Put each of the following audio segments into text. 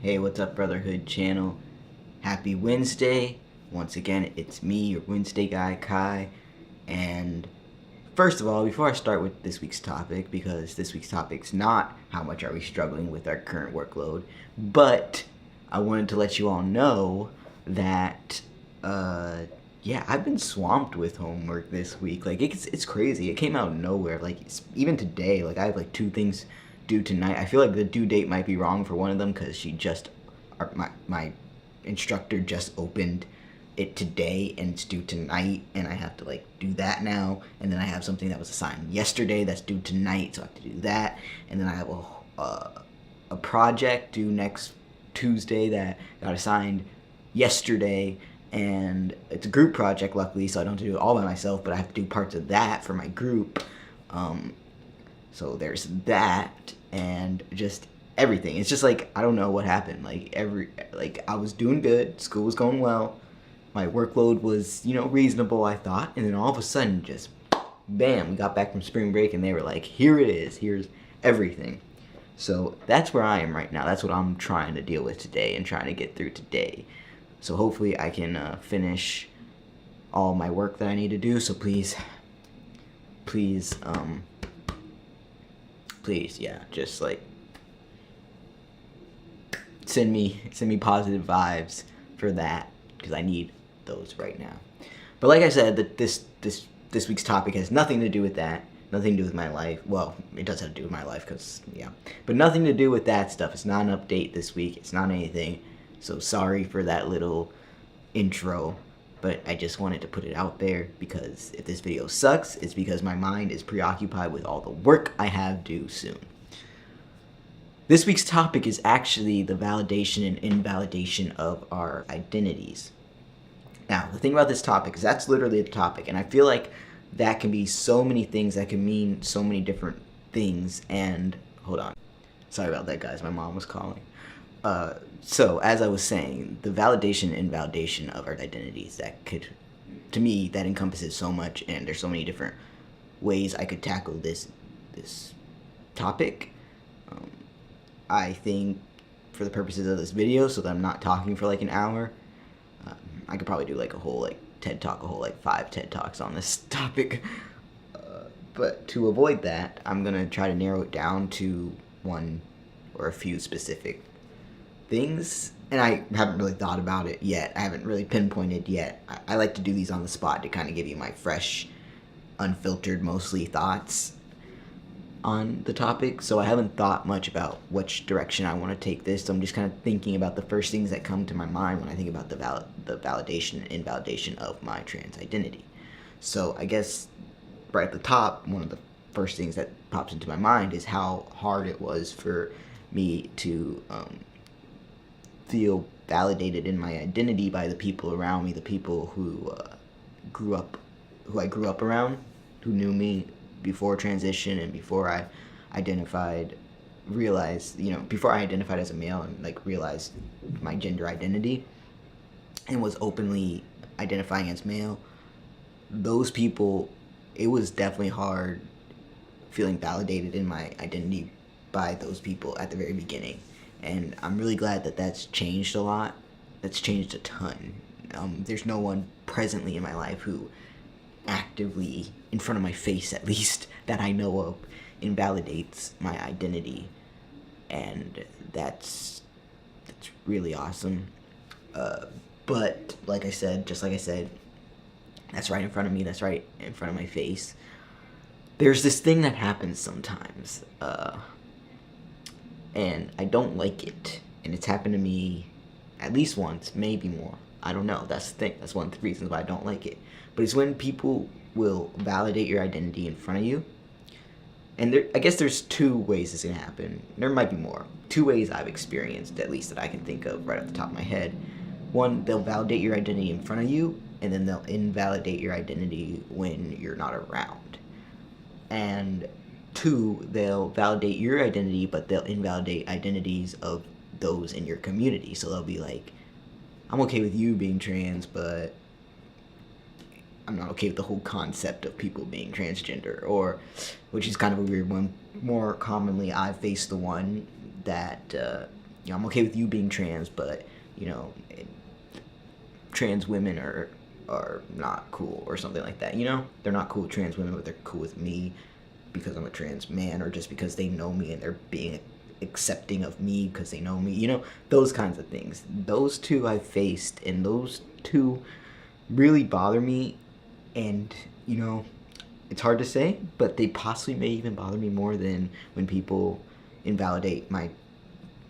Hey, what's up, Brotherhood channel? Happy Wednesday. Once again, it's me, your Wednesday guy, Kai. And first of all, before I start with this week's topic, because this week's topic's not how much are we struggling with our current workload, but I wanted to let you all know that, I've been swamped with homework this week. Like, it's crazy. It came out of nowhere. Like, even today, like, I have, like, 2 things due tonight. I feel like the due date might be wrong for one of them because my instructor just opened it today and it's due tonight, and I have to like do that now. And then I have something that was assigned yesterday that's due tonight, so I have to do that. And then I have a project due next Tuesday that got assigned yesterday, and it's a group project, luckily, so I don't have to do it all by myself, but I have to do parts of that for my group. So there's that, and just everything. It's just like, I don't know what happened. Like I was doing good, school was going well, my workload was, reasonable, I thought, and then all of a sudden, just bam, we got back from spring break and they were like, here it is, here's everything. So that's where I am right now. That's what I'm trying to deal with today and trying to get through today. So hopefully I can finish all my work that I need to do. So please, yeah, just like send me positive vibes for that, because I need those right now. But like I said, that this week's topic has nothing to do with that, nothing to do with my life. Well, it does have to do with my life, but nothing to do with that stuff. It's not an update this week. It's not anything. So sorry for that little intro, but I just wanted to put it out there, because if this video sucks, it's because my mind is preoccupied with all the work I have due soon. This week's topic is actually the validation and invalidation of our identities. Now, the thing about this topic is that's literally the topic, and I feel like that can be so many things, that can mean so many different things. And hold on, sorry about that, guys, my mom was calling. So as I was saying, the validation and invalidation of our identities, to me, that encompasses so much, and there's so many different ways I could tackle this topic. I think for the purposes of this video, so that I'm not talking for like an hour, I could probably do like a whole like TED Talk, a whole like 5 TED Talks on this topic. But to avoid that, I'm going to try to narrow it down to one or a few specific things. And I haven't really thought about it yet. I haven't really pinpointed yet. I like to do these on the spot to kind of give you my fresh, unfiltered, mostly thoughts on the topic. So I haven't thought much about which direction I want to take this. So I'm just kind of thinking about the first things that come to my mind when I think about the validation and invalidation of my trans identity. So I guess right at the top, one of the first things that pops into my mind is how hard it was for me to feel validated in my identity by the people around me, the people who I grew up around, who knew me before transition and before I before I identified as a male and like realized my gender identity and was openly identifying as male. Those people, it was definitely hard feeling validated in my identity by those people at the very beginning. And I'm really glad that that's changed a lot. That's changed a ton. There's no one presently in my life who actively, in front of my face at least, that I know of, invalidates my identity. And that's really awesome. But like I said, that's right in front of me, that's right in front of my face. There's this thing that happens sometimes, and I don't like it. And it's happened to me at least once, maybe more. I don't know. That's the thing. That's one of the reasons why I don't like it. But it's when people will validate your identity in front of you. And I guess there's 2 ways this can happen. There might be more. 2 ways I've experienced, at least that I can think of right off the top of my head. One, they'll validate your identity in front of you, and then they'll invalidate your identity when you're not around. And 2, they'll validate your identity, but they'll invalidate identities of those in your community. So they'll be like, I'm okay with you being trans, but I'm not okay with the whole concept of people being transgender, or, which is kind of a weird one. More commonly, I've faced the one that I'm okay with you being trans, but trans women are not cool or something like that. They're not cool with trans women, but they're cool with me because I'm a trans man, or just because they know me and they're being accepting of me because they know me. Those kinds of things. Those two I've faced, and those two really bother me. And it's hard to say, but they possibly may even bother me more than when people invalidate my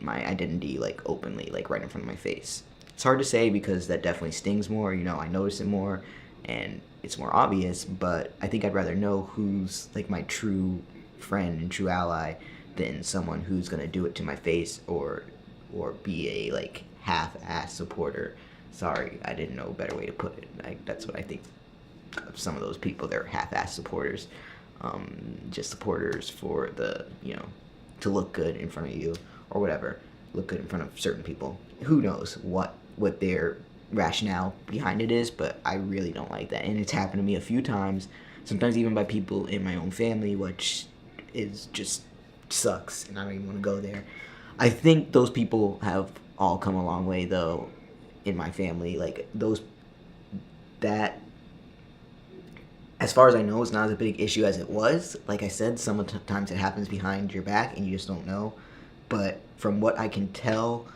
identity, like, openly, like, right in front of my face. It's hard to say because that definitely stings more. I notice it more and it's more obvious, but I think I'd rather know who's, like, my true friend and true ally than someone who's gonna do it to my face, or be a, like, half-ass supporter. Sorry, I didn't know a better way to put it. That's what I think of some of those people. They're half-ass supporters, just supporters for the, to look good in front of you, or whatever, look good in front of certain people. Who knows what their rationale behind it is, but I really don't like that. And it's happened to me a few times, sometimes even by people in my own family, which is just sucks, and I don't even want to go there. I think those people have all come a long way, though, in my family. Like, that, as far as I know, it's not as a big issue as it was. Like I said, sometimes it happens behind your back and you just don't know. But from what I can tell,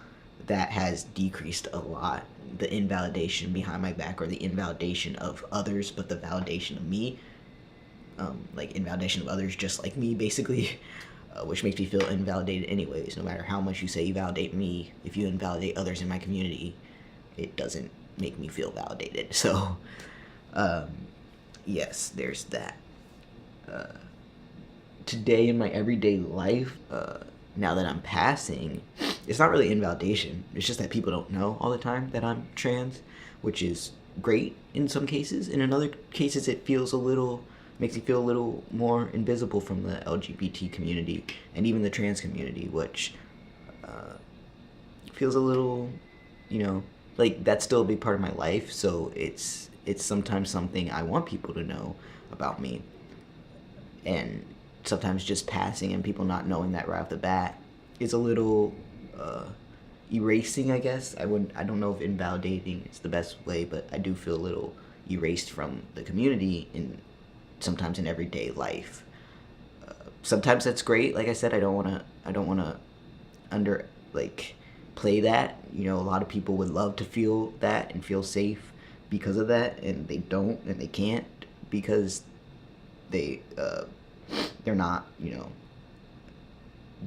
that has decreased a lot. The invalidation behind my back, or the invalidation of others, but the validation of me. Like, invalidation of others just like me, basically. Which makes me feel invalidated anyways. No matter how much you say you validate me, if you invalidate others in my community, it doesn't make me feel validated. So, yes, there's that. Today in my everyday life, now that I'm passing, it's not really invalidation. It's just that people don't know all the time that I'm trans, which is great in some cases. In other cases, it makes me feel a little more invisible from the LGBT community and even the trans community, which feels a little, like, that's still a big part of my life. So it's sometimes something I want people to know about me, and sometimes just passing and people not knowing that right off the bat is a little erasing, I guess. I don't know if invalidating is the best way, but I do feel a little erased from the community sometimes in everyday life. Sometimes that's great. Like I said, I don't want to play that. A lot of people would love to feel that and feel safe because of that, and they don't, and they can't, because they're not,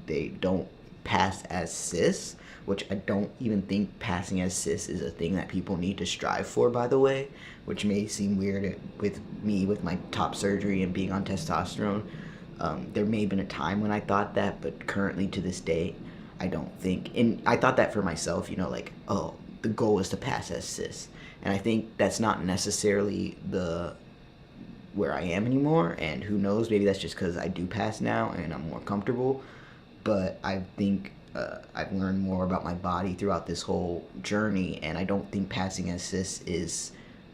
they don't pass as cis, which I don't even think passing as cis is a thing that people need to strive for, by the way, which may seem weird with me with my top surgery and being on testosterone. There may have been a time when I thought that, but currently, to this day, I don't think, and I thought that for myself, like, oh, the goal is to pass as cis, and I think that's not necessarily where I am anymore, and who knows, maybe that's just because I do pass now and I'm more comfortable. But I think I've learned more about my body throughout this whole journey, and I don't think passing as cis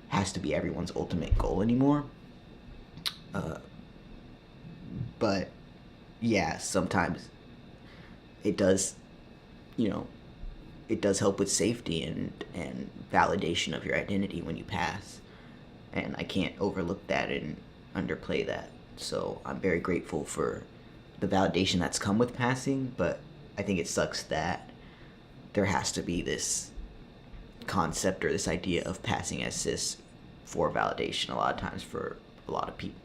has to be everyone's ultimate goal anymore. But yeah, sometimes it does, it does help with safety and validation of your identity when you pass. And I can't overlook that and underplay that. So I'm very grateful for the validation that's come with passing, but I think it sucks that there has to be this concept or this idea of passing as cis for validation a lot of times for a lot of people.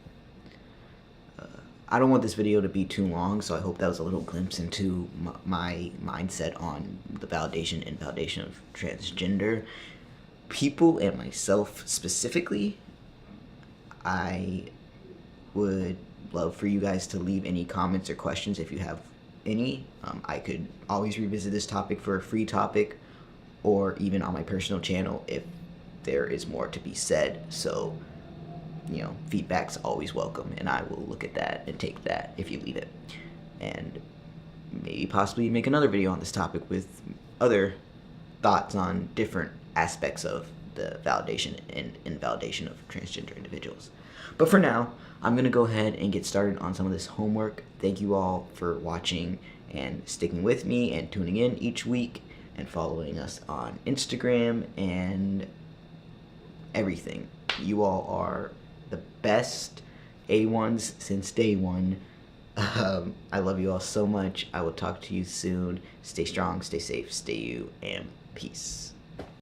I don't want this video to be too long, so I hope that was a little glimpse into my mindset on the validation and invalidation of transgender people and myself specifically. I would love for you guys to leave any comments or questions if you have any. I could always revisit this topic for a free topic, or even on my personal channel if there is more to be said. So, feedback's always welcome, and I will look at that and take that if you leave it. And maybe possibly make another video on this topic with other thoughts on different aspects of the validation and invalidation of transgender individuals. But for now, I'm going to go ahead and get started on some of this homework. Thank you all for watching and sticking with me and tuning in each week and following us on Instagram and everything. You all are the best A1s since day one. I love you all so much. I will talk to you soon. Stay strong, stay safe, stay you, and peace.